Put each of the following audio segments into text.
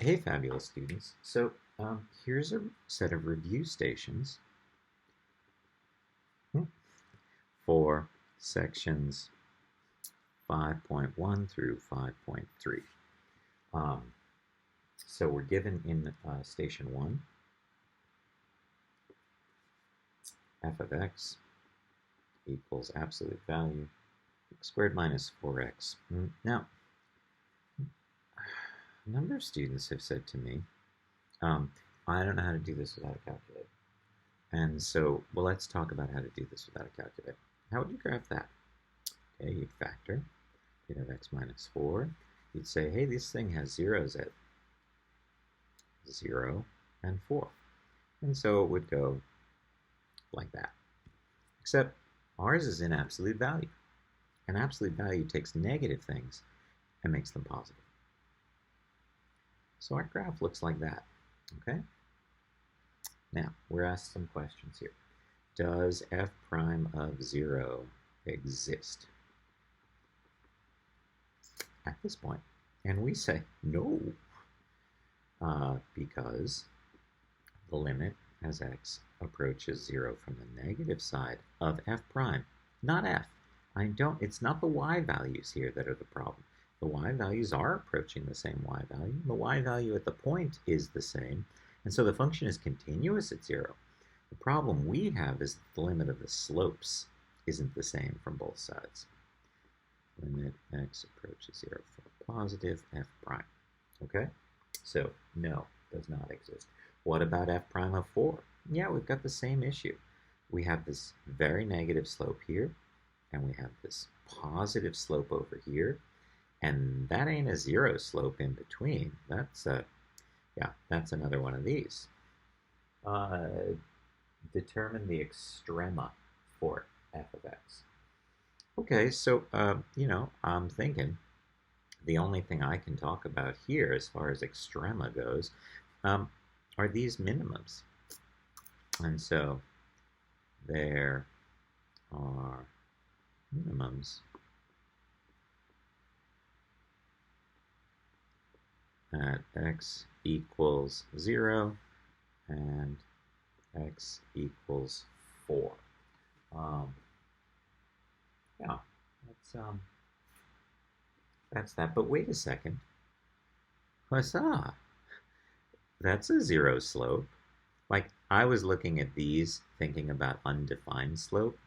Hey, fabulous students. Here's a set of review stations for sections 5.1 through 5.3. Um, so we're given in station 1, f of x equals absolute value, x squared minus 4x. Now, a number of students have said to me, um, I don't know how to do this without a calculator. And so, well, let's talk about how to do this without a calculator. How would you graph that? Okay, you'd factor. You'd have x minus 4. You'd say, hey, this thing has zeros at 0 and 4. And so it would go like that. Except ours is in absolute value. And absolute value takes negative things and makes them positive. So our graph looks like that. Okay? Now, we're asked some questions here. Does f prime of 0 exist at this point? And we say no, because the limit as x approaches 0 from the negative side of f prime, not f. It's not the y values here that are the problem. The y values are approaching the same y value. The y value at the point is the same, and so the function is continuous at 0. The problem we have is that the limit of the slopes isn't the same from both sides. Limit x approaches 0 for positive f prime. Okay? So, no, does not exist. What about f prime of 4? Yeah, we've got the same issue. We have this very negative slope here, and we have this positive slope over here, and that ain't a 0 slope in between. That's another one of these. Determine the extrema for f of x. Okay, so, I'm thinking the only thing I can talk about here as far as extrema goes are these minimums. And so there are minimums at x equals 0 and x equals 4. Yeah, that's that. But wait a second. Huzzah! That's a 0 slope. Like, I was looking at these, thinking about undefined slope.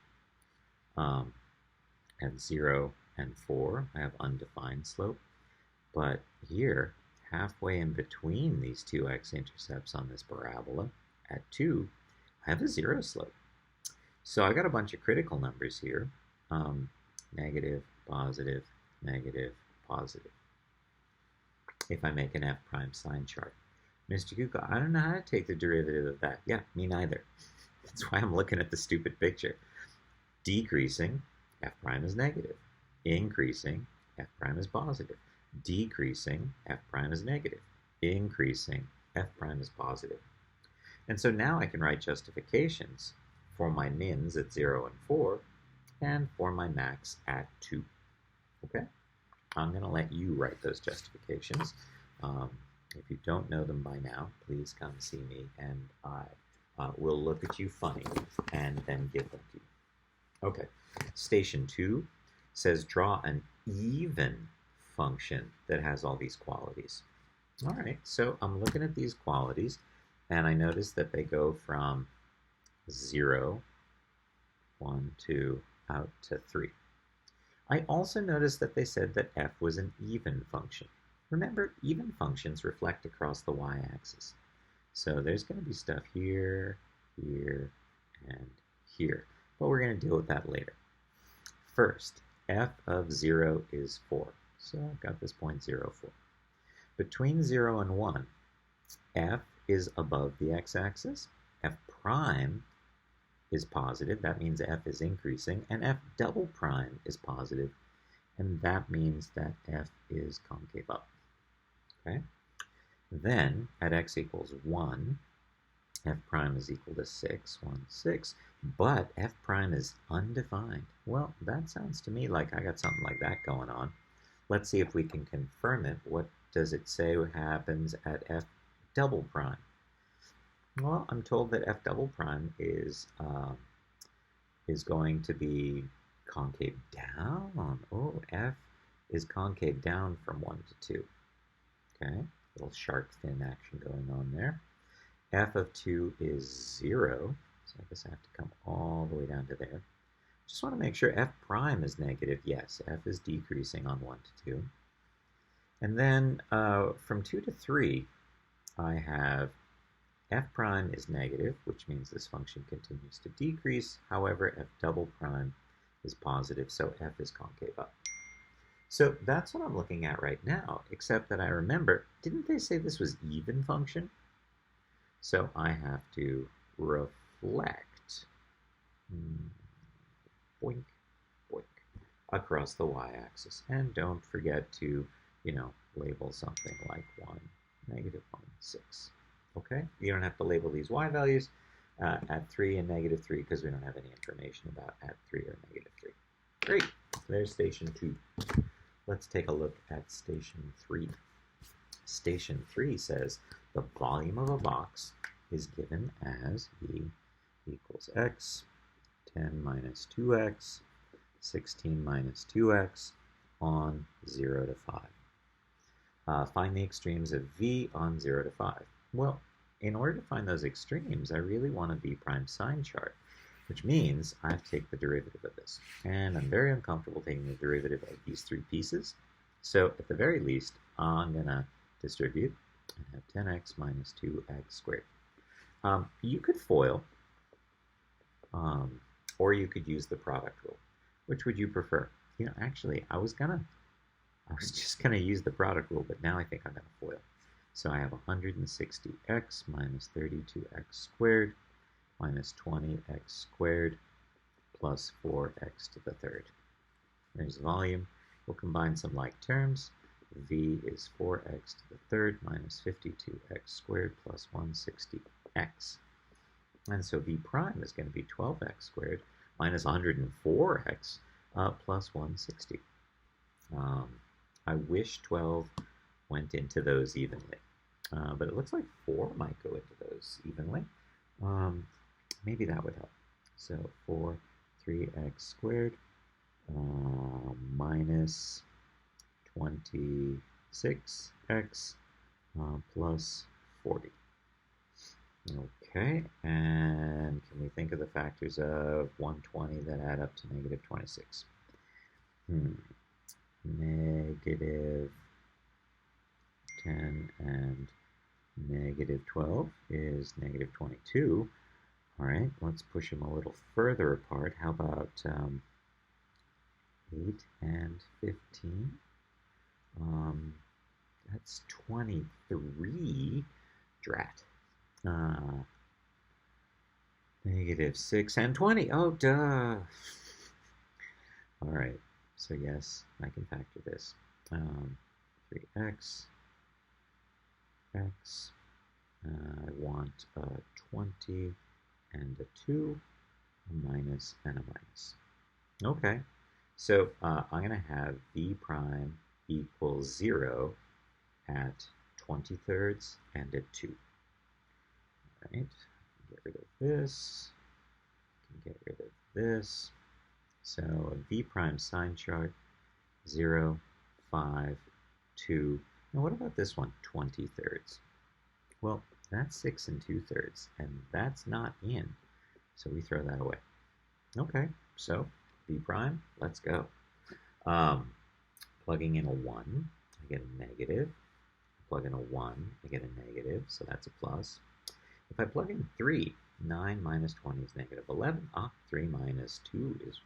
At 0 and 4, I have undefined slope. But here, halfway in between these two x-intercepts on this parabola, at 2, I have a 0 slope. So I got a bunch of critical numbers here. Negative, positive, negative, positive. If I make an f prime sign chart. Mr. Kuka, I don't know how to take the derivative of that. Yeah, me neither. That's why I'm looking at the stupid picture. Decreasing, f prime is negative. Increasing, f prime is positive. Decreasing, f prime is negative. Increasing, f prime is positive. And so now I can write justifications for my mins at 0 and 4 and for my max at 2. Okay? I'm going to let you write those justifications. If you don't know them by now, please come see me, and I will look at you funny and then give them to you. Okay, station 2 says draw an even function that has all these qualities. All right, so I'm looking at these qualities, and I notice that they go from 0, 1, 2, out to 3. I also noticed that they said that f was an even function. Remember, even functions reflect across the y-axis. So there's going to be stuff here, here, and here. But we're going to deal with that later. First, f of 0 is 4. So I've got this point 0, 4. Between 0 and 1, f is above the x-axis. F prime is positive. That means f is increasing. And f double prime is positive. And that means that f is concave up. Okay? Then, at x equals 1, f prime is equal to 6, 1, 6, but f prime is undefined. Well, that sounds to me like I got something like that going on. Let's see if we can confirm it. What does it say happens at f double prime? Well, I'm told that f double prime is going to be concave down. Oh, f is concave down from 1 to 2. Okay, little shark fin action going on there. F of 2 is 0, so I guess I have to come all the way down to there. Just want to make sure f prime is negative. Yes, f is decreasing on 1 to 2. And then from 2 to 3, I have f prime is negative, which means this function continues to decrease. However, f double prime is positive, so f is concave up. So that's what I'm looking at right now, except that I remember, didn't they say this was even function? So I have to reflect, boink, boink, across the y-axis. And don't forget to, label something like 1, negative 1, 6. Okay? You don't have to label these y values at 3 and negative 3 because we don't have any information about at 3 or negative 3. Great. There's station 2. Let's take a look at station 3. Station 3 says the volume of a box is given as v equals x, 10 minus 2x, 16 minus 2x on 0 to 5. Find the extremes of v on 0 to 5. Well, in order to find those extremes, I really want a v prime sign chart, which means I have to take the derivative of this. And I'm very uncomfortable taking the derivative of these 3 pieces. So at the very least, I'm going to distribute and have 10x minus 2x squared. You could FOIL, or you could use the product rule. Which would you prefer? Actually, I was just gonna use the product rule, but now I think I'm gonna FOIL. So I have 160x minus 32x squared minus 20x squared plus 4x to the third. There's volume. We'll combine some like terms. V is 4x to the third minus 52x squared plus 160x. And so v prime is going to be 12x squared minus 104x plus 160. I wish 12 went into those evenly, but it looks like 4 might go into those evenly. Maybe that would help. So 3x squared minus 26x plus 40. Okay, and can we think of the factors of 120 that add up to negative 26? Negative 10 and negative 12 is negative 22. All right, let's push them a little further apart. How about 8 and 15? That's 23. Drat. Negative 6 and 20. Oh, duh. All right. So yes, I can factor this. 3x, x. I want a 20 and a 2, a minus and a minus. Okay. So I'm going to have v prime equals 0 at 20/3 and at 2. All right. Get rid of this. Can get rid of this. So v prime sign chart 0, 5, 2. Now what about this one? 20/3. Well, that's 6 and 2/3, and that's not in. So we throw that away. Okay, so v prime, let's go. Plugging in a 1, I get a negative. Plug in a 1, I get a negative, so that's a plus. If I plug in 3, 9 minus 20 is negative 11. 3 minus 2 is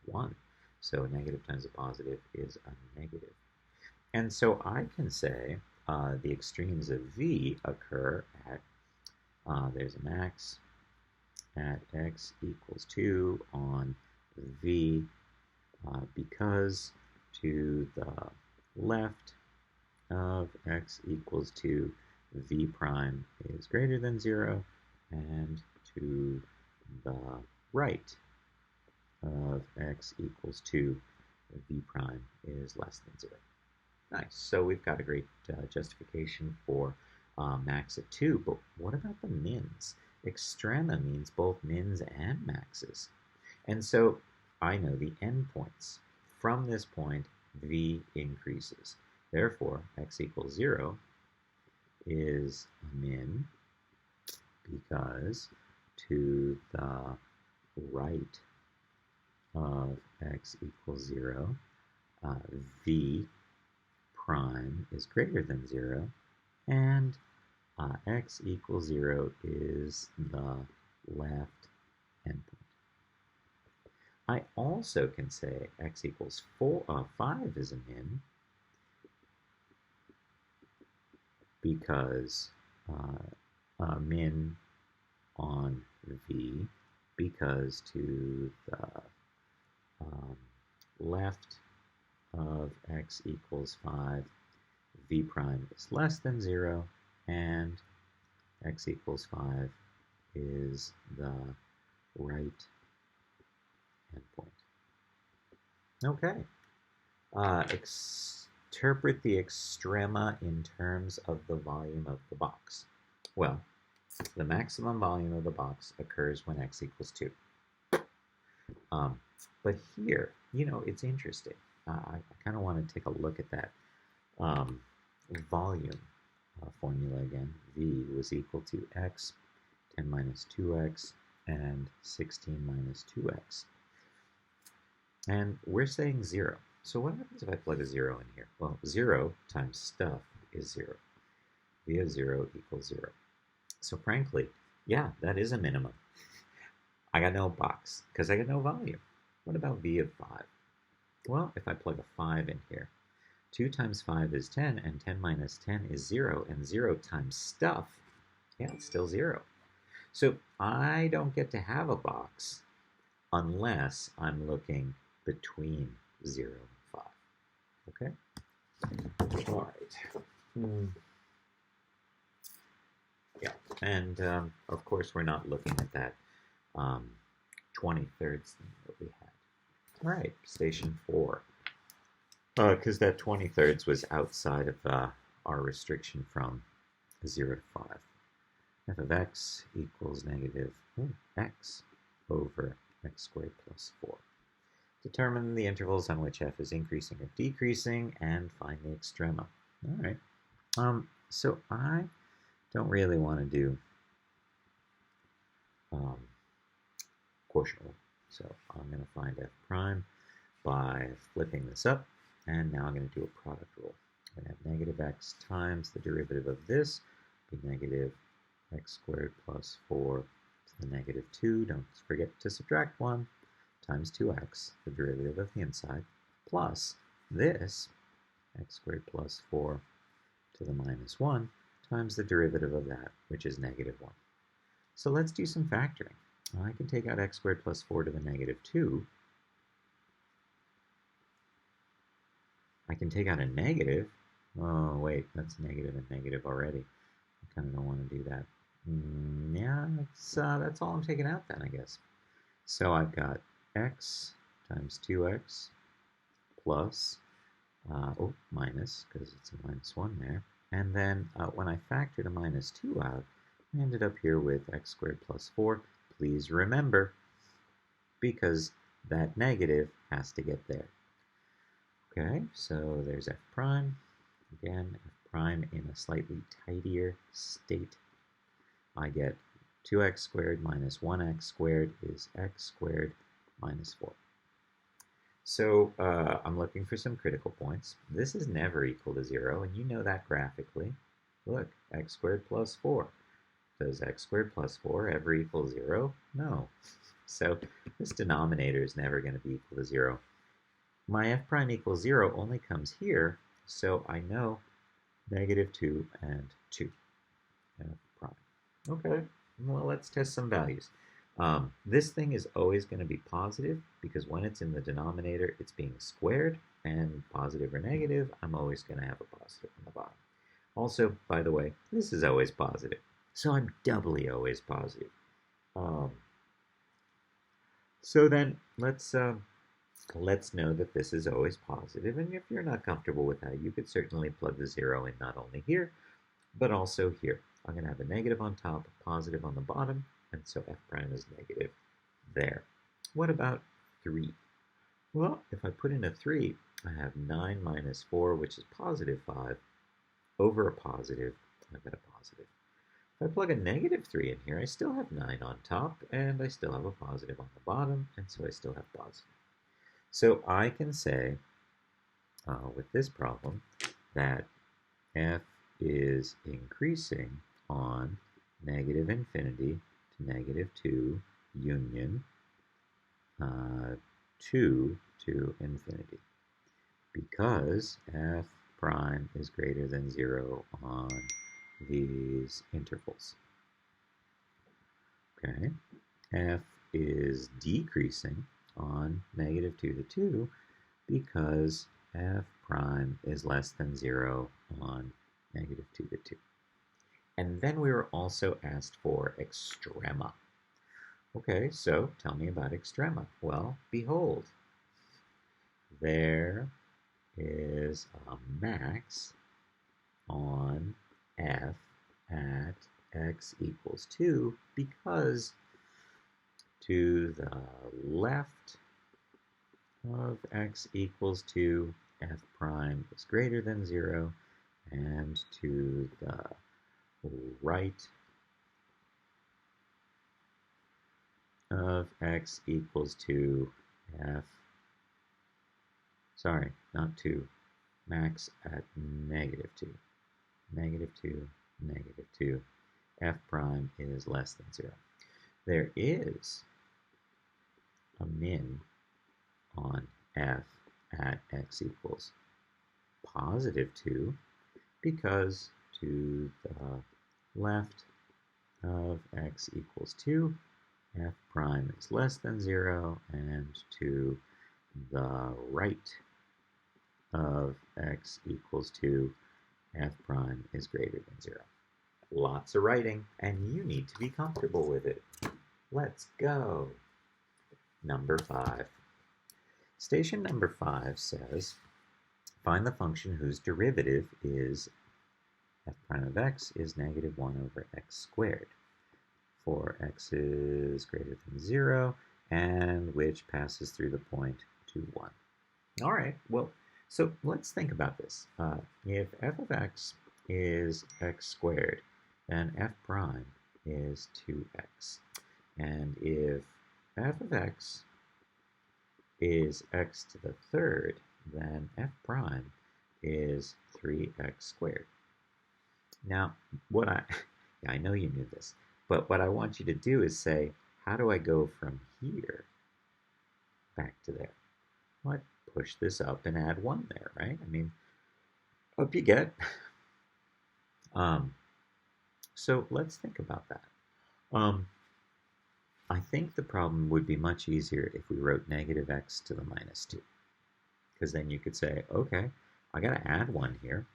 1. So a negative times a positive is a negative. And so I can say the extremes of v occur at, there's a max, at x equals 2 on v, because to the left of x equals 2, v prime is greater than 0, and to the right of x equals 2, v prime is less than 0. Nice. So we've got a great justification for max at 2, but what about the mins? Extrema means both mins and maxes. And so I know the endpoints. From this point, v increases. Therefore, x equals 0 is a min because to the right of x equals 0, v prime is greater than 0, and x equals 0 is the left endpoint. I also can say x equals 5 is a min because min on v, because to the left of x equals 5, v prime is less than 0, and x equals 5 is the right endpoint. Okay. Interpret the extrema in terms of the volume of the box. Well, the maximum volume of the box occurs when x equals 2. But here, it's interesting. I kind of want to take a look at that volume formula again. V was equal to x, 10 minus 2x, and 16 minus 2x. And we're saying 0. So what happens if I plug a 0 in here? Well, 0 times stuff is 0. V of 0 equals 0. So frankly, yeah, that is a minimum. I got no box because I got no volume. What about v of 5? Well, if I plug a 5 in here, 2 times 5 is 10, and 10 minus 10 is 0, and 0 times stuff, yeah, it's still 0. So I don't get to have a box unless I'm looking between 0 and 5. Okay? All right. Yeah, and of course we're not looking at that 20-thirds thing that we had. All right, station 4. Because that 20-thirds was outside of our restriction from 0 to 5. F of x equals negative x over x squared plus 4. Determine the intervals on which f is increasing or decreasing, and find the extrema. All right. So I don't really want to do quotient rule. So I'm going to find f prime by flipping this up, and now I'm going to do a product rule. I'm going to have negative x times the derivative of this be negative x squared plus 4 to the negative 2. Don't forget to subtract 1 times 2x, the derivative of the inside, plus this x squared plus 4 to the minus 1 times the derivative of that, which is negative 1. So let's do some factoring. I can take out x squared plus 4 to the negative 2. I can take out a negative. Oh, wait, that's negative and negative already. I kind of don't want to do that. Yeah, that's all I'm taking out then, I guess. So I've got x times 2x plus, minus, because it's a minus 1 there. And then when I factored a minus 2 out, I ended up here with x squared plus 4. Please remember, because that negative has to get there. Okay, so there's f prime. Again, f prime in a slightly tidier state. I get 2x squared minus 1x squared is x squared minus 4. So I'm looking for some critical points. This is never equal to 0, and you know that graphically. Look, x squared plus 4. Does x squared plus 4 ever equal 0? No. So this denominator is never going to be equal to 0. My f prime equals 0 only comes here, so I know negative 2 and 2. F prime. Okay, well, let's test some values. This thing is always going to be positive because when it's in the denominator, it's being squared, and positive or negative, I'm always going to have a positive on the bottom. Also, by the way, this is always positive, so I'm doubly always positive. So then let's let's know that this is always positive, and if you're not comfortable with that, you could certainly plug the 0 in not only here, but also here. I'm going to have a negative on top, a positive on the bottom, and so f prime is negative there. What about 3? Well, if I put in a 3, I have 9 minus 4, which is positive 5, over a positive, I've got a positive. If I plug a negative 3 in here, I still have 9 on top, and I still have a positive on the bottom, and so I still have positive. So I can say, with this problem, that f is increasing on negative infinity to negative 2 union 2 to infinity, because f prime is greater than 0 on these intervals. Okay, f is decreasing on negative 2 to 2 because f prime is less than 0 on negative 2 to 2. And then we were also asked for extrema. Okay, so tell me about extrema. Well, behold, there is a max on f at x equals 2 because to the left of x equals 2, f prime is greater than 0, and to the right of x equals 2, not 2, max at negative 2, negative 2, negative 2, f prime is less than 0. There is a min on f at x equals positive 2 because to the left of x equals 2, f prime is less than 0, and to the right of x equals 2, f prime is greater than 0. Lots of writing, and you need to be comfortable with it. Let's go. Number 5. Station number 5 says, find the function whose derivative is f prime of x is negative 1 over x squared for x is greater than 0 and which passes through the point 2, 1. All right, well, so let's think about this. If f of x is x squared, then f prime is 2x. And if f of x is x to the third, then f prime is 3x squared. Now, I know you knew this, but what I want you to do is say, how do I go from here back to there? Well, I push this up and add 1 there, right? I mean, up you get. So let's think about that. I think the problem would be much easier if we wrote negative x to the minus 2. Because then you could say, okay, I got to add 1 here.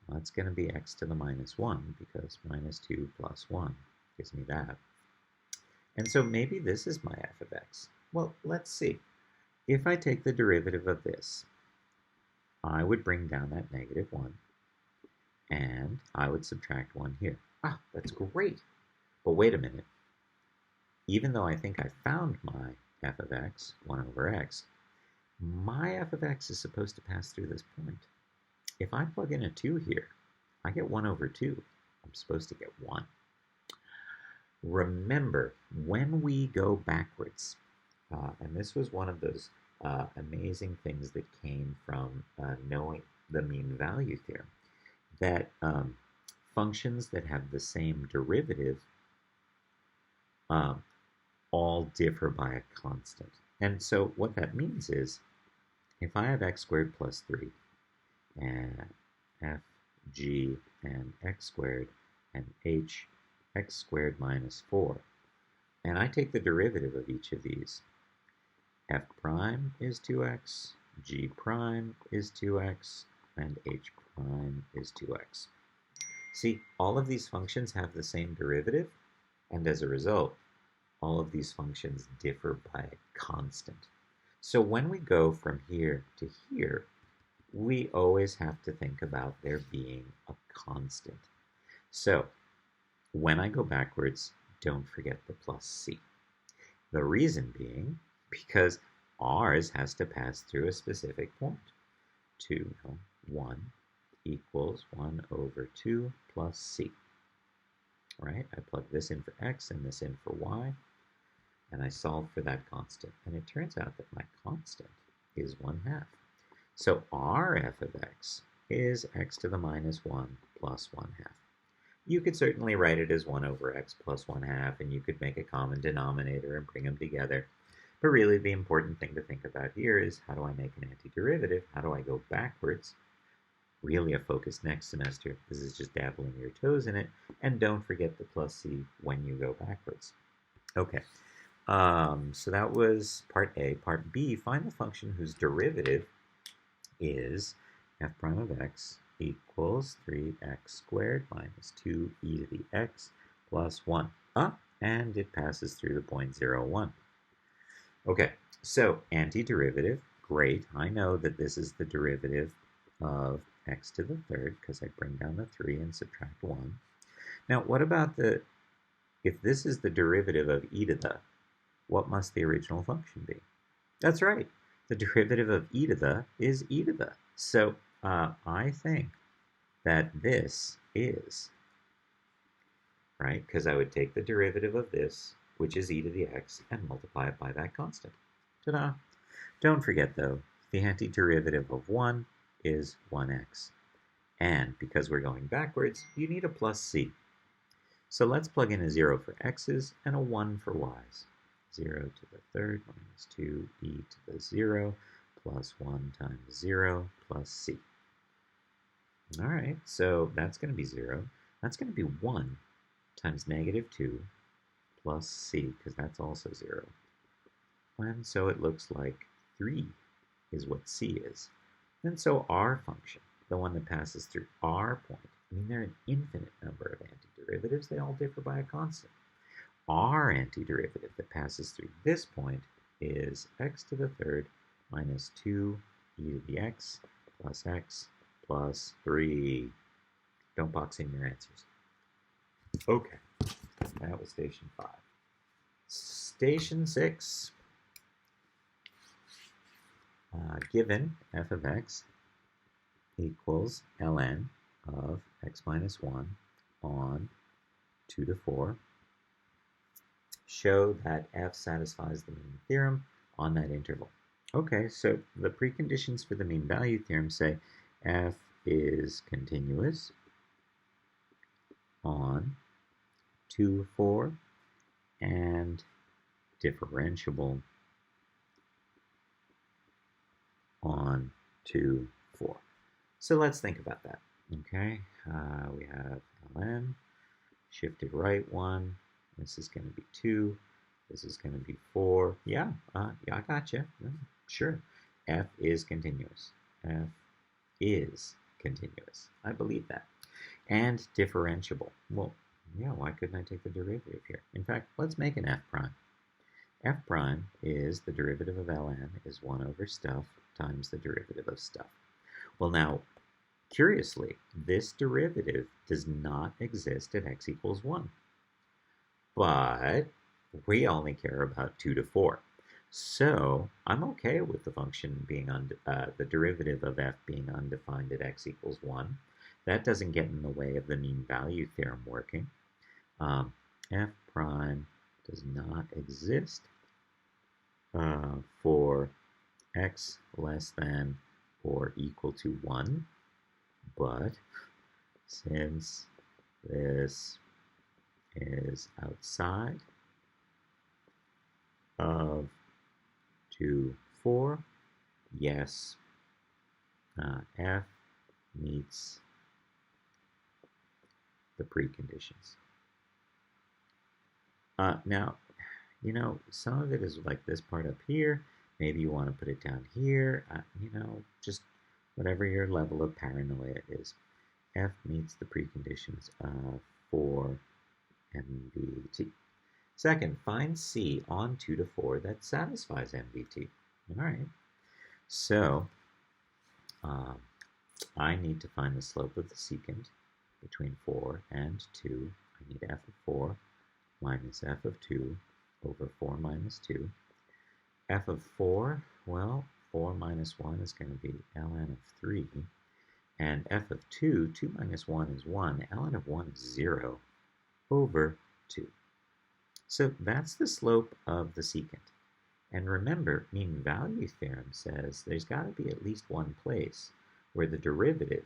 Well, it's going to be x to the minus 1 because minus 2 plus 1 gives me that. And so maybe this is my f of x. Well, let's see. If I take the derivative of this, I would bring down that negative 1, and I would subtract 1 here. Ah, that's great. But wait a minute. Even though I think I found my f of x, 1 over x, my f of x is supposed to pass through this point. If I plug in a 2 here, I get 1 over 2. I'm supposed to get 1. Remember, when we go backwards, and this was one of those amazing things that came from knowing the mean value theorem, that functions that have the same derivative all differ by a constant. And so what that means is, if I have x squared plus 3, and f, g, and x squared, and h, x squared minus 4, and I take the derivative of each of these, f prime is 2x, g prime is 2x, and h prime is 2x. See, all of these functions have the same derivative, and as a result, all of these functions differ by a constant. So when we go from here to here, we always have to think about there being a constant. So when I go backwards, don't forget the plus c. The reason being because ours has to pass through a specific point. 2, no, 1 equals 1 over 2 plus c. Right? I plug this in for x and this in for y, and I solve for that constant. And it turns out that my constant is 1/2. So our f of x is x to the minus 1 plus 1/2. You could certainly write it as 1 over x plus 1/2, and you could make a common denominator and bring them together. But really, the important thing to think about here is, how do I make an antiderivative? How do I go backwards? Really a focus next semester. This is just dabbling your toes in it. And don't forget the plus c when you go backwards. Okay, so that was part A. Part B, find the function whose derivative is f prime of x equals 3x squared minus 2e to the x plus 1. And it passes through the point 0, 1. Okay, so antiderivative, great. I know that this is the derivative of x to the third because I bring down the 3 and subtract 1. Now, what about if this is the derivative of e to the, what must the original function be? That's right. The derivative of e to the is e to the. So I think that this is, right, because I would take the derivative of this, which is e to the x, and multiply it by that constant. Ta-da! Don't forget, though, the antiderivative of 1 is 1x. And because we're going backwards, you need a plus c. So let's plug in a 0 for x's and a 1 for y's. 0 to the third minus 2e to the 0 plus 1 times 0 plus c. All right, so that's going to be 0. That's going to be 1 times negative 2 plus c, because that's also 0. And so it looks like 3 is what c is. And so our function, the one that passes through our point, I mean, there are an infinite number of antiderivatives. They all differ by a constant. Our antiderivative that passes through this point is x to the third minus 2e to the x plus 3. Don't box in your answers. Okay, that was station 5. Station 6. Given f of x equals ln of x minus 1 on 2 to 4, show that f satisfies the mean theorem on that interval. Okay, so the preconditions for the mean value theorem say f is continuous on 2, 4 and differentiable on 2, 4. So let's think about that. Okay, we have ln, shifted right 1, this is going to be 2, this is going to be 4. Yeah, I gotcha. Sure. F is continuous. F is continuous. I believe that. And differentiable. Well, yeah, why couldn't I take the derivative here? In fact, let's make an f prime. F prime is the derivative of ln is 1 over stuff times the derivative of stuff. Well, now, curiously, this derivative does not exist at x equals 1. But we only care about 2 to 4. So I'm okay with the function being the derivative of f being undefined at x equals 1. That doesn't get in the way of the mean value theorem working. F prime does not exist for x less than or equal to 1, but since this is outside of 2, 4, yes, f meets the preconditions. Now, you know, some of it is like this part up here. Maybe you want to put it down here. You know, just whatever your level of paranoia is. F meets the preconditions for MVT. Second, find C on 2 to 4 that satisfies MVT. All right. So uh, I need to find the slope of the secant between 4 and 2. I need f of 4 minus f of 2 over 4 minus 2. F of 4, well, 4 minus 1 is going to be ln of 3. And f of 2, 2 minus 1 is 1. ln of 1 is 0 over 2. So that's the slope of the secant. And remember, mean value theorem says there's got to be at least one place where the derivative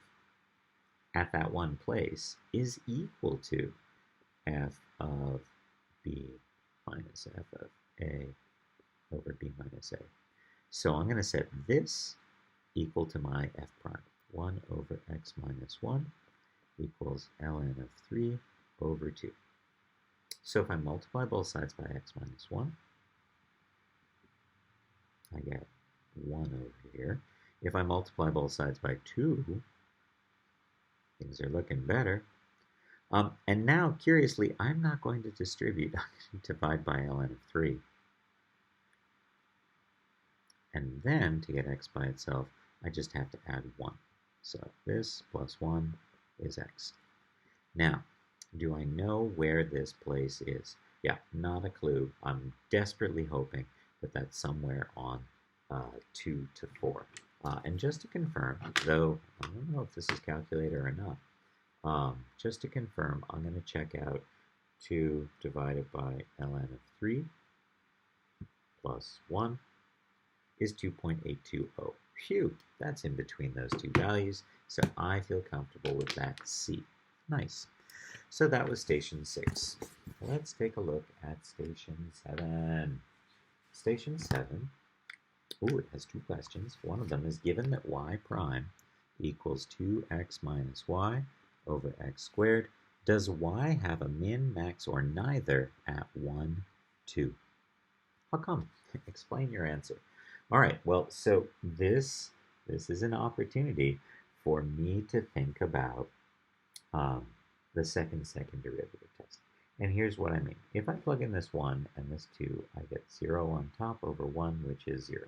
at that one place is equal to f of b minus f of a over b minus a. So I'm going to set this equal to my f prime. 1 over x minus 1 equals ln of 3 over 2. So if I multiply both sides by x minus 1, I get 1 over here. If I multiply both sides by 2, things are looking better. And now, curiously, I'm not going to distribute. I'm going to divide by ln of 3. And then, to get x by itself, I just have to add 1. So this plus 1 is x. Now, do I know where this place is? Yeah, not a clue. I'm desperately hoping that that's somewhere on 2 to 4. And just to confirm, though I don't know if this is calculator or not, just to confirm, I'm going to check out 2 divided by ln of 3 plus 1 is 2.820. Phew, that's in between those two values, so I feel comfortable with that C. Nice. So that was station 6. Let's take a look at station 7. Station 7, ooh, it has 2 questions. One of them is given that y prime equals 2x minus y over x squared. Does y have a min, max, or neither at 1, 2? How come? Explain your answer. All right, well, so this is an opportunity for me to think about the second derivative test. And here's what I mean. If I plug in this 1 and this 2, I get 0 on top over 1, which is 0.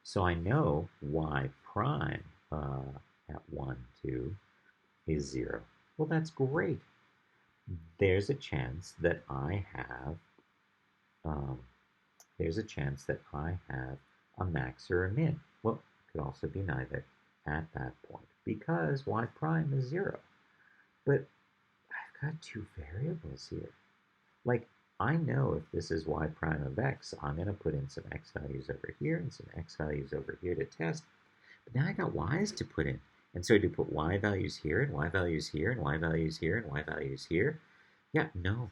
So I know y prime at 1, 2 is 0. Well, that's great. There's a chance that I have a max or a min. Well, it could also be neither at that point because y prime is 0. But I've got 2 variables here. Like, I know if this is y prime of x, I'm going to put in some x values over here and some x values over here to test. But now I got y's to put in. And so do put y values here and y values here and y values here and y values here? Yeah, no.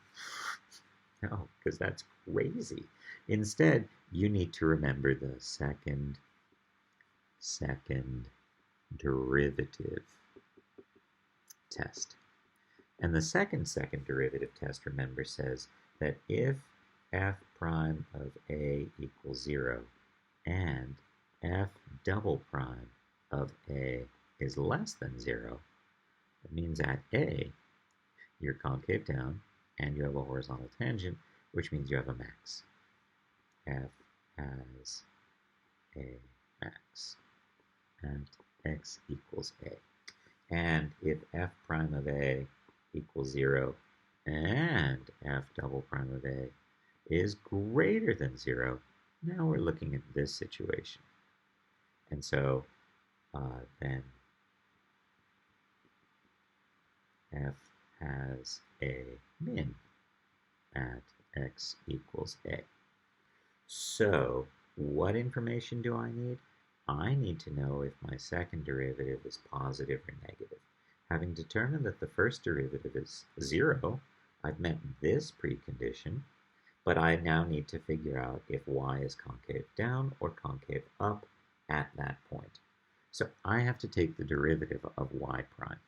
No, because that's crazy. Instead, you need to remember the second derivative test. And the second derivative test, remember, says that if f prime of a equals 0 and f double prime of a is less than 0, it means at a, you're concave down and you have a horizontal tangent, which means you have a max. F has a max and x equals a. And if f prime of a equals 0 and f double prime of a is greater than 0, now we're looking at this situation. And so then f has a min at x equals a. So what information do I need? I need to know if my second derivative is positive or negative. Having determined that the first derivative is 0, I've met this precondition, but I now need to figure out if y is concave down or concave up at that point. So I have to take the derivative of y prime.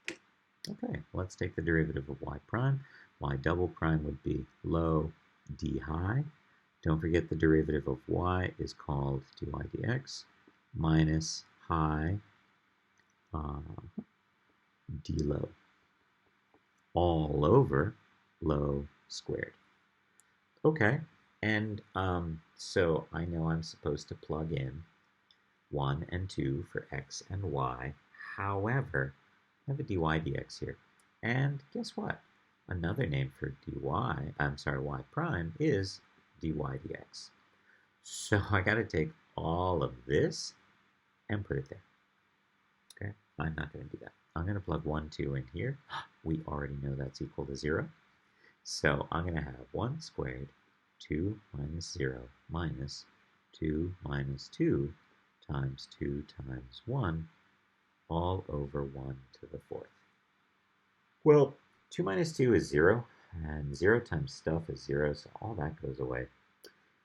Okay, let's take the derivative of y prime. Y double prime would be low d high. Don't forget the derivative of y is called dy dx minus high d low all over low squared. Okay, and so I know I'm supposed to plug in 1 and 2 for x and y. However, I have a dy dx here. And guess what? Another name for y prime is dy dx. So I got to take all of this and put it there. Okay, I'm not going to do that. I'm going to plug 1, 2 in here. We already know that's equal to 0. So I'm going to have 1 squared, 2 minus 0 minus 2 minus 2 times 2 times 1 all over 1 to the 4th. Well, 2 minus 2 is 0, and 0 times stuff is 0, so all that goes away.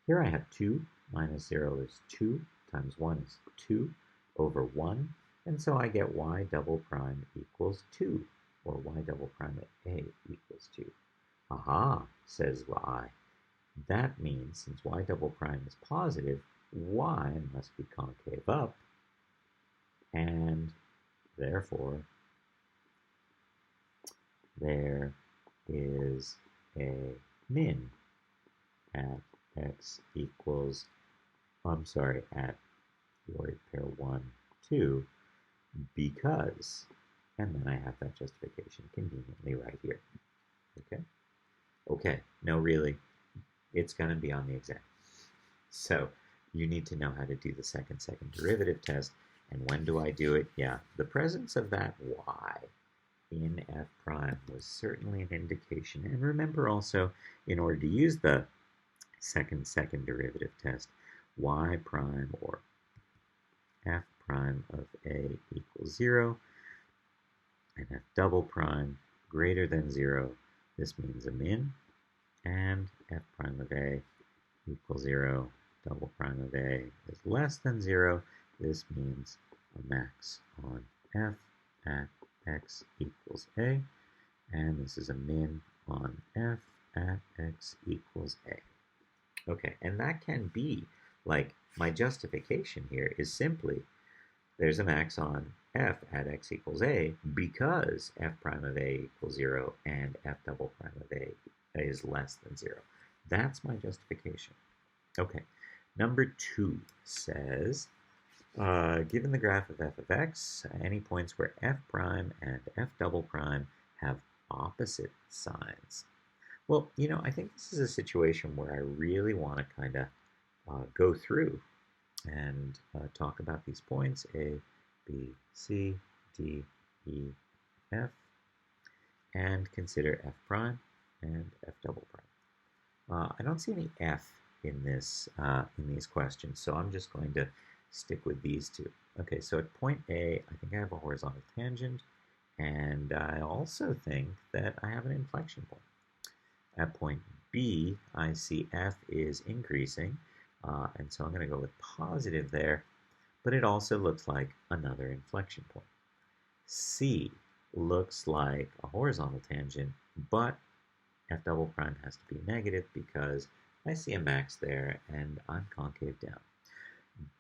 Here I have 2 minus 0 is 2 times 1 is 2 over 1, and so I get y double prime equals 2, or y double prime at a equals 2. Aha, says y. That means since y double prime is positive, y must be concave up, and therefore there is a min at x equals, at word pair 1, 2, because, and then I have that justification conveniently right here. Okay? Okay, no, really, it's going to be on the exam. So you need to know how to do the second derivative test. And when do I do it? Yeah, the presence of that y in f prime was certainly an indication. And remember also, in order to use the second derivative test, y prime or f prime of a equals 0 and f double prime greater than 0. This means a min, and f prime of a equals 0, double prime of a is less than 0. This means a max on f at x equals a, and this is a min on f at x equals a. Okay, and that can be, like, my justification here is simply there's a max on f at x equals a because f prime of a equals 0 and f double prime of a is less than 0. That's my justification. Okay, number 2 says, given the graph of f of x, any points where f prime and f double prime have opposite signs. Well, I think this is a situation where I really want to kind of go through and talk about these points, A, B, C, D, E, F, and consider f prime and f double prime. I don't see any f in these questions, so I'm just going to stick with these two. Okay, so at point A, I think I have a horizontal tangent, and I also think that I have an inflection point. At point B, I see f is increasing, and so I'm going to go with positive there, but it also looks like another inflection point. C looks like a horizontal tangent, but f double prime has to be negative because I see a max there and I'm concave down.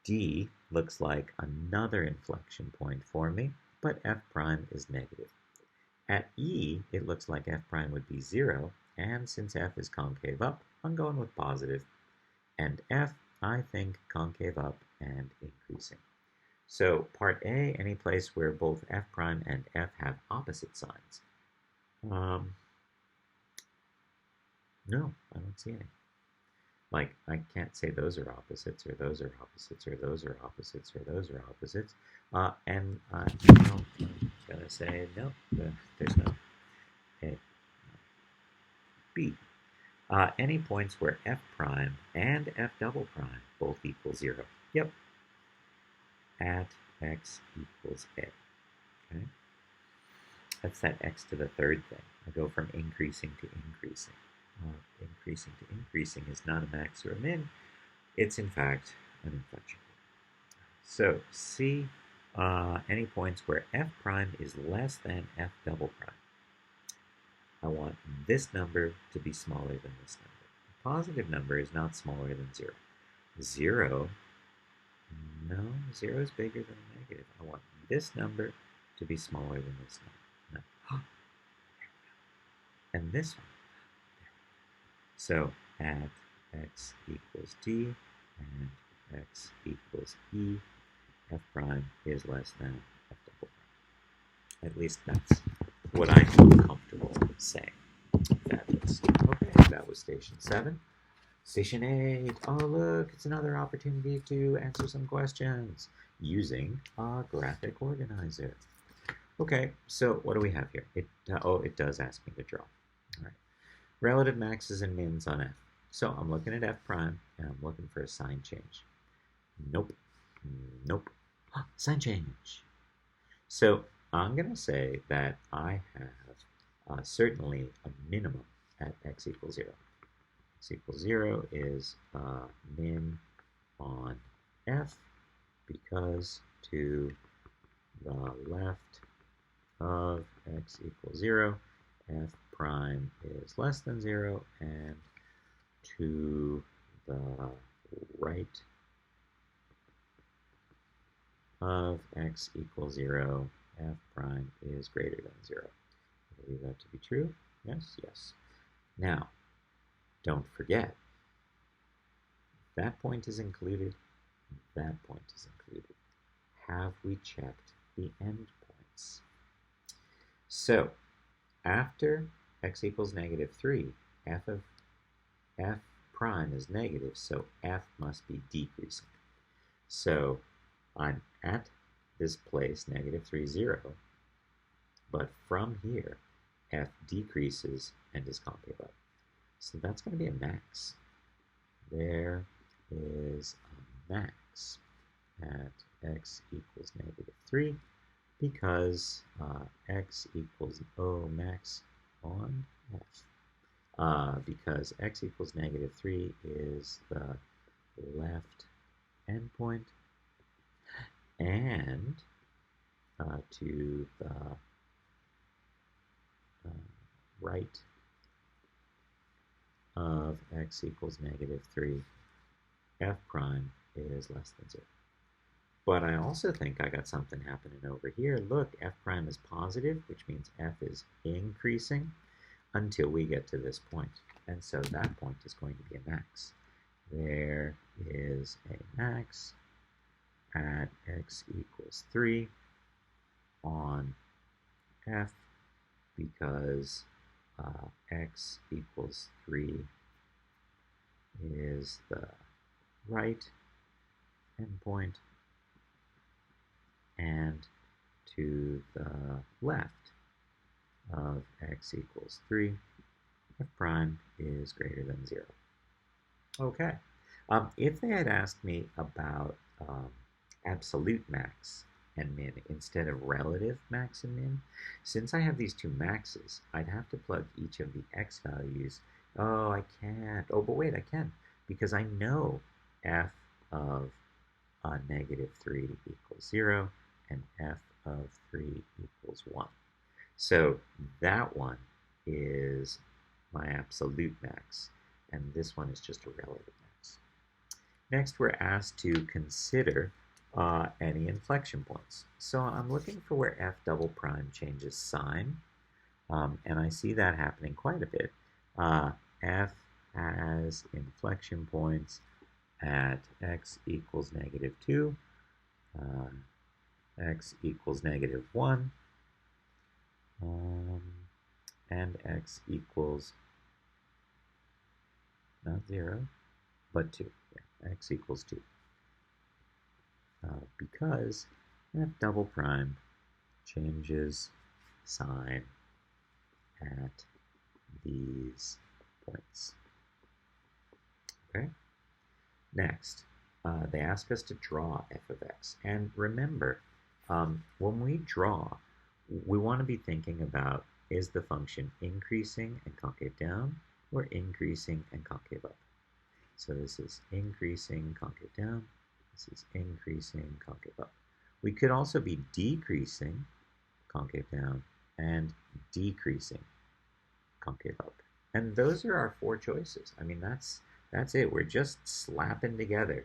D looks like another inflection point for me, but f prime is negative. At E, it looks like f prime would be 0, and since f is concave up, I'm going with positive. And F, I think concave up and increasing. So part A, any place where both f prime and f have opposite signs. No, I don't see any. Like, I can't say those are opposites, or those are opposites, or those are opposites, or those are opposites. And I'm going to say no, there's no. A. B. Any points where f prime and f double prime both equal 0. Yep. At x equals a. Okay. That's that x to the third thing. I go from increasing to increasing. Increasing to increasing is not a max or a min. It's, in fact, an inflection point. So, C, any points where f prime is less than f double prime. I want this number to be smaller than this number. A positive number is not smaller than 0. 0, no, 0 is bigger than a negative. I want this number to be smaller than this number. No. And this one. So at x equals d and x equals e, f prime is less than f double prime. At least that's what I feel comfortable saying. Fabulous. Okay, that was station 7. Station 8. Oh, look, it's another opportunity to answer some questions using a graphic organizer. Okay, so what do we have here? It does ask me to draw. All right. Relative maxes and mins on f. So I'm looking at f prime, and I'm looking for a sign change. Nope. Nope. Sign change. So I'm going to say that I have certainly a minimum at x equals 0. X equals 0 is min on f, because to the left of x equals 0, f prime is less than 0, and to the right of x equals 0, f prime is greater than 0. I believe that to be true. Yes, yes. Now, don't forget, that point is included, that point is included. Have we checked the endpoints? So, after x equals negative 3, f of f prime is negative, so f must be decreasing. So, I'm at this place, negative 3, 0, but from here, f decreases and is concave up. So that's going to be a max. There is a max at x equals negative 3, because x equals max on f. Because x equals negative 3 is the left endpoint, and to the right of x equals negative 3, f prime is less than 0. But I also think I got something happening over here. Look, f prime is positive, which means f is increasing until we get to this point. And so that point is going to be a max. There is a max at x equals 3 on f, because x equals 3 is the right endpoint, and to the left of x equals 3, f prime is greater than 0. Okay. If they had asked me about absolute max and min instead of relative max and min, since I have these two maxes, I'd have to plug each of the x values. Oh, I can't. Oh, but wait, I can, because I know f of negative 3 equals 0 and f of 3 equals 1. So that one is my absolute max, and this one is just a relative max. Next, we're asked to consider any inflection points. So I'm looking for where f double prime changes sign, and I see that happening quite a bit. F has inflection points at x equals negative 2, x equals negative 1, and x equals not 0, but 2. Yeah, x equals 2. Because f double prime changes sign at these points. Okay? Next, they ask us to draw f of x. And remember, when we draw, we want to be thinking about, is the function increasing and concave down, or increasing and concave up? So this is increasing, concave down. This is increasing, concave up. We could also be decreasing, concave down, and decreasing, concave up. And those are our 4 choices. I mean, that's it. We're just slapping together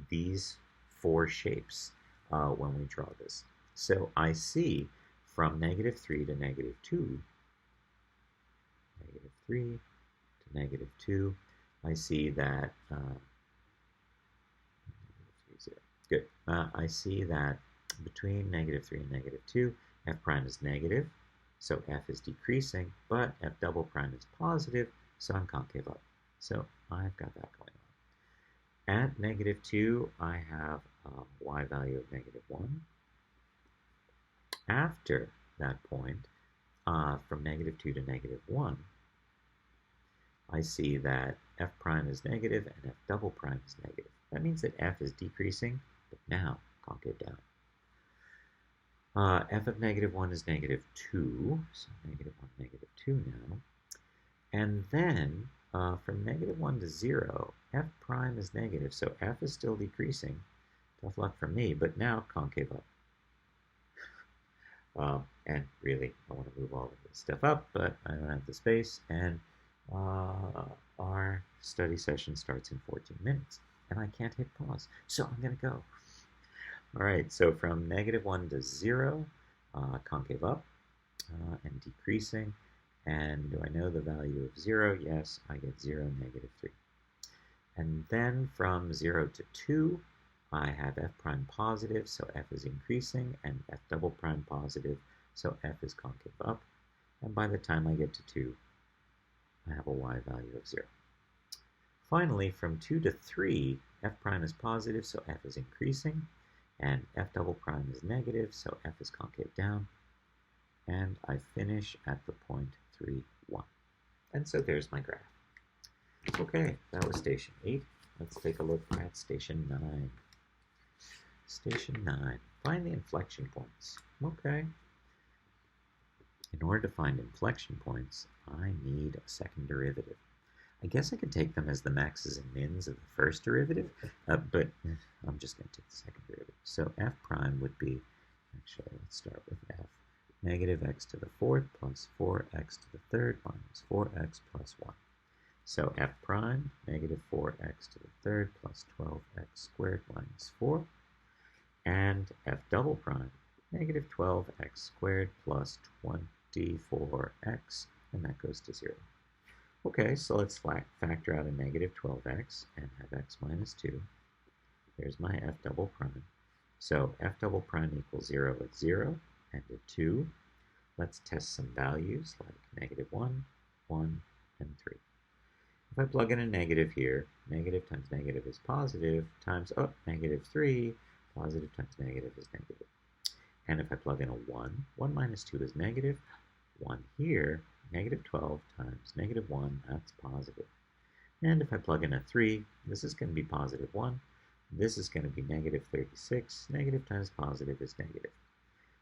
these 4 shapes when we draw this. So I see from negative 3 to negative 2, negative 3 to negative 2, I see that Good. I see that between -3 and -2, f prime is negative, so f is decreasing, but f double prime is positive, so I'm concave up. So I've got that going on. At -2, I have a y value of -1. After that point, from -2 to -1, I see that f prime is negative and f double prime is negative. That means that f is decreasing, but now concave down. F of -1 is -2, so -1, -2 now. And then from -1 to 0, f prime is negative, so f is still decreasing. Tough luck for me, but now concave up. And really, I want to move all of this stuff up, but I don't have the space, and our study session starts in 14 minutes, and I can't hit pause, so I'm going to go. All right, so from -1 to 0, concave up and decreasing. And do I know the value of 0? Yes, I get 0, -3. And then from 0 to 2, I have f prime positive, so f is increasing, and f double prime positive, so f is concave up. And by the time I get to 2, I have a y value of 0. Finally, from 2 to 3, f prime is positive, so f is increasing, and f double prime is negative, so f is concave down. And I finish at the point 3, 1. And so there's my graph. Okay, that was station 8. Let's take a look at station 9. Station 9, find the inflection points. Okay. In order to find inflection points, I need a second derivative. I guess I could take them as the maxes and mins of the first derivative, but I'm just going to take the second derivative. So f prime would be, actually, let's start with f. -x to the 4th plus 4x to the 3rd minus 4x plus 1. So f prime, -4x to the 3rd plus 12x squared minus 4. And f double prime, -12x squared plus 24x, and that goes to 0. Okay, so let's factor out a -12x and have x minus 2. There's my f double prime. So f double prime equals 0 at 0 and at 2. Let's test some values like -1, 1, and 3. If I plug in a negative here, negative times negative is positive, times, -3, positive times negative is negative. And if I plug in a 1, 1 minus 2 is negative, 1 here, -12 times -1, that's positive. And if I plug in a 3, this is going to be positive 1, this is going to be -36, negative times positive is negative.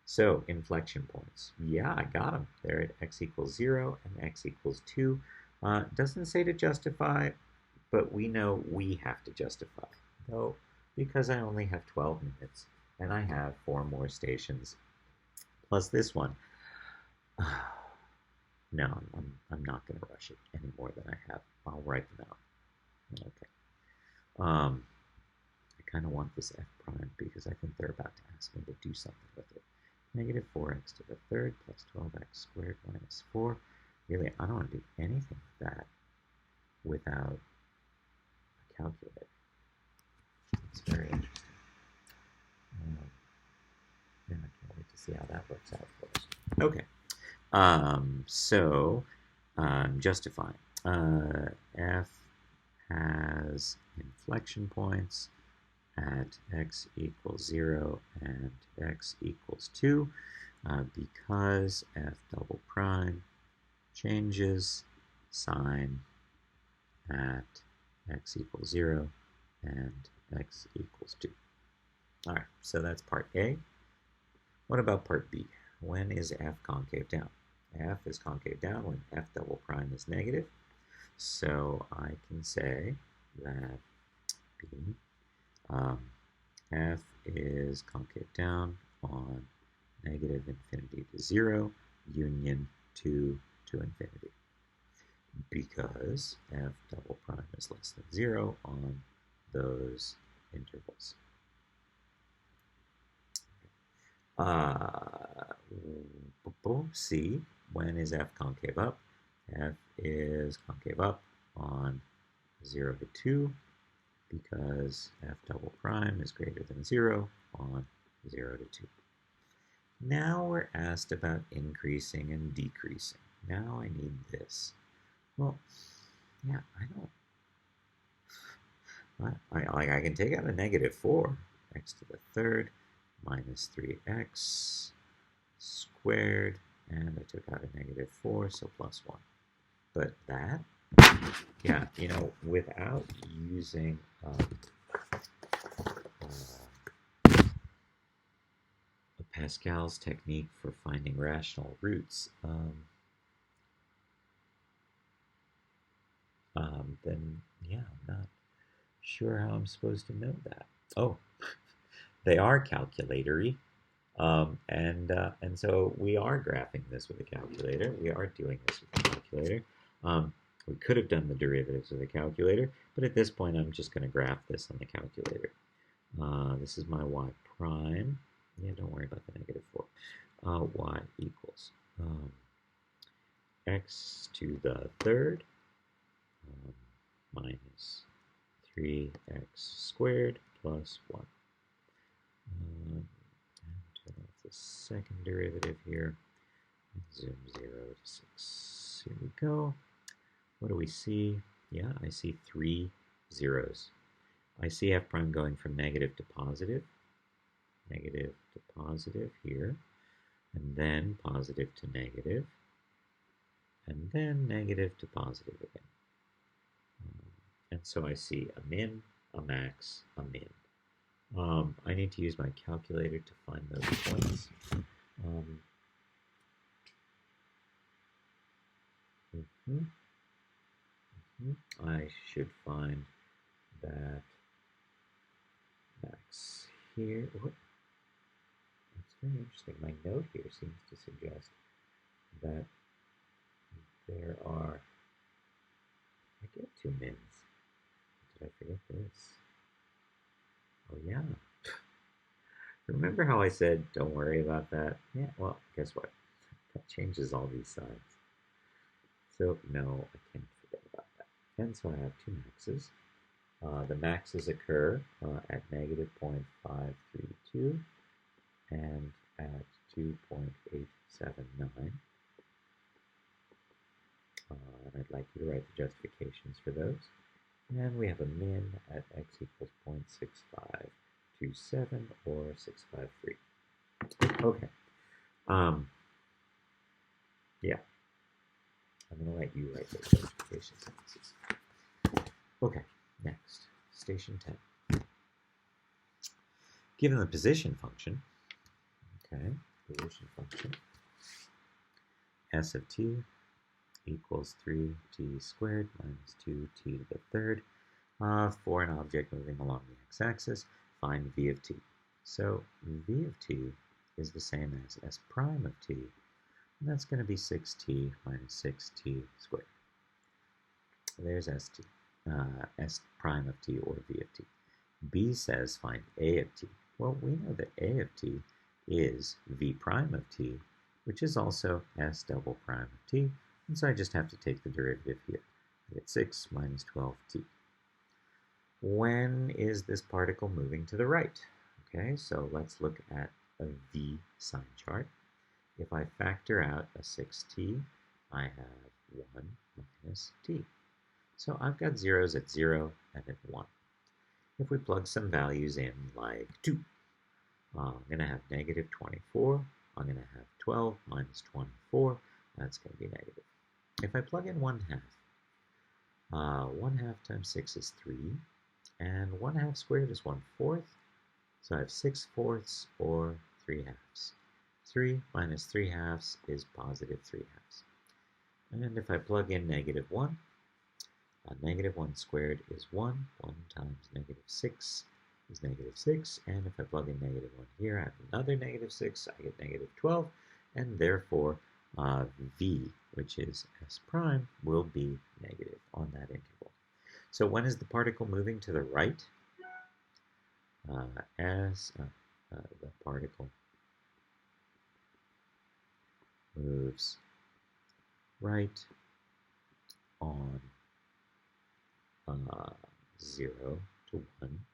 So, inflection points. Yeah, I got them. They're at x equals 0 and x equals 2. Doesn't say to justify, but we know we have to justify. Though, because I only have 12 minutes, and I have 4 more stations, plus this one. No, I'm not going to rush it any more than I have. I'll write them out. Okay. I kind of want this f prime because I think they're about to ask me to do something with it. -4x to the 3rd plus 12x squared minus 4. Really, I don't want to do anything with that without a calculator. It's very interesting. Yeah, I can't wait to see how that works out for us. Okay. Justifying. F has inflection points at x equals 0 and x equals 2 because f double prime changes sign at x equals 0 and x equals 2. All right, so that's part A. What about part B? When is f concave down? F is concave down when f double prime is negative. So I can say that B, f is concave down on -infinity to 0, union 2 to infinity. Because f double prime is less than 0 on those intervals. C, when is f concave up? F is concave up on 0 to 2, because f double prime is greater than 0 on 0 to 2. Now we're asked about increasing and decreasing. Now I need this. Well, yeah, I can take out a negative 4, x to the third minus 3x squared, and I took out a negative 4, so plus 1. But that, yeah, without using Pascal's technique for finding rational roots, then yeah, I'm not sure how I'm supposed to know that. Oh, they are calculatory, and so we are graphing this with a calculator. We are doing this with a calculator. We could have done the derivatives with a calculator, but at this point, I'm just going to graph this on the calculator. This is my y prime. Yeah, don't worry about the negative 4. Y equals x to the third minus 3x squared plus 1. And turn off the second derivative here. Zoom 0 to 6. Here we go. What do we see? Yeah, I see 3 zeros. I see f prime going from negative to positive here, and then positive to negative, and then negative to positive again. And so I see a min, a max, a min. I need to use my calculator to find those points. I should find that max here. What? That's very interesting. My note here seems to suggest that there are, I get 2 mins. Did I forget this? Oh yeah. Remember how I said don't worry about that? Yeah, well, guess what? That changes all these signs. So no, I can't forget about that. And so I have 2 maxes. The maxes occur at negative 0.532 and at 2.879. And I'd like you to write the justifications for those. And we have a min at x equals 0.6527 or 653. Okay. Yeah. I'm going to let you write those justifications. Okay, next. Station 10. Given the position function, okay, position function, s of t equals 3t squared minus 2t to the third for an object moving along the x-axis, find v of t. So v of t is the same as s prime of t, and that's going to be 6t minus 6t squared. There's st, s prime of t or v of t. B says find a of t. Well, we know that a of t is v prime of t, which is also s double prime of t, and so I just have to take the derivative here. I get 6 minus 12t. When is this particle moving to the right? Okay, so let's look at a v sign chart. If I factor out a 6t, I have 1 minus t. So I've got zeros at 0 and at 1. If we plug some values in, like 2, I'm going to have negative 24. I'm going to have 12 minus 24. That's going to be negative. If I plug in 1 half, 1 half times 6 is 3, and 1 half squared is 1/4. So I have 6/4 or 3 halves. 3 minus 3 halves is positive 3 halves. And if I plug in negative 1, negative 1 squared is 1. 1 times negative 6 is negative 6. And if I plug in negative 1 here, I have another negative 6. I get negative 12. And therefore, v, which is s prime, will be negative on that interval. So when is the particle moving to the right? As the particle moves right on 0 to 1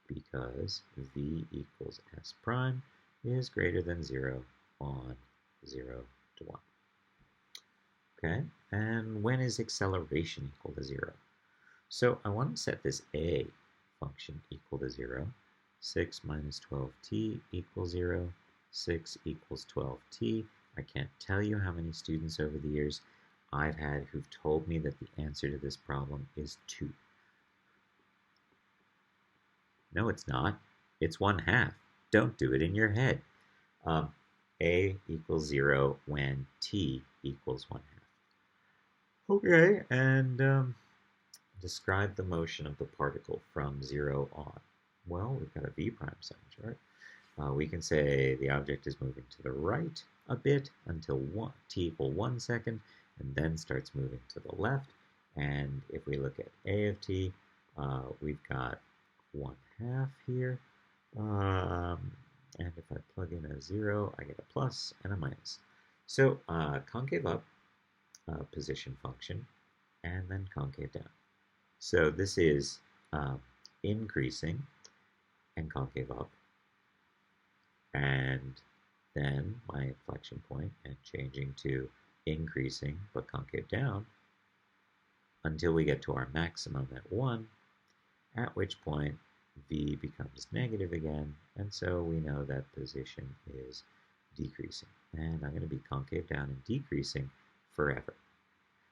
because v equals s prime is greater than 0 on 0 to 1. Okay, and when is acceleration equal to 0? So I want to set this a function equal to 0. 6 minus 12t equals 0. 6 equals 12t. I can't tell you how many students over the years I've had who've told me that the answer to this problem is 2. No, it's not. It's 1/2. Don't do it in your head. A equals 0 when t equals 1/2. Okay, and describe the motion of the particle from 0 on. Well, we've got a v prime sign chart. We can say the object is moving to the right a bit until t equal 1 second, and then starts moving to the left. And if we look at a of t, we've got 1/2 here. And if I plug in a 0, I get a plus and a minus. So concave up, position function, and then concave down. So this is increasing and concave up, and then my inflection point and changing to increasing but concave down until we get to our maximum at 1, at which point v becomes negative again, and so we know that position is decreasing. And I'm going to be concave down and decreasing forever.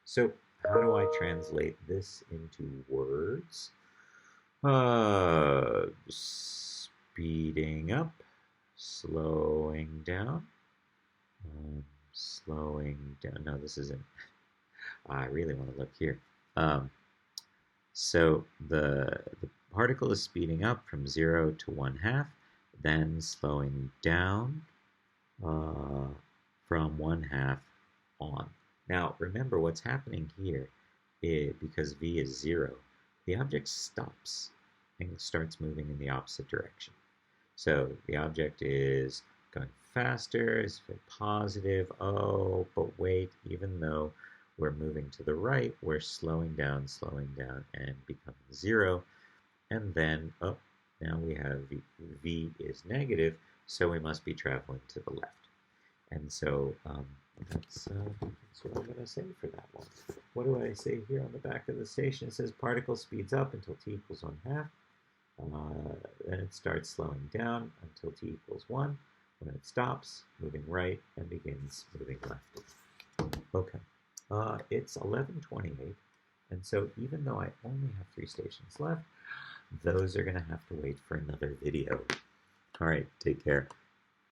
So how do I translate this into words? Speeding up, slowing down, slowing down. No, this isn't. I really want to look here. So the particle is speeding up from 0 to 1/2, then slowing down from 1/2 on. Now, remember what's happening here is because v is 0, the object stops and starts moving in the opposite direction. So the object is going faster, is positive. Oh, but wait, even though we're moving to the right, we're slowing down, and becoming 0. And then, oh, now we have v is negative, so we must be traveling to the left. And so that's what I'm going to say for that one. What do I say here on the back of the station? It says particle speeds up until t equals 1/2. Then it starts slowing down until t equals 1, when it stops moving right and begins moving left. Okay, it's 11:28, and so even though I only have 3 stations left, those are going to have to wait for another video. All right, take care.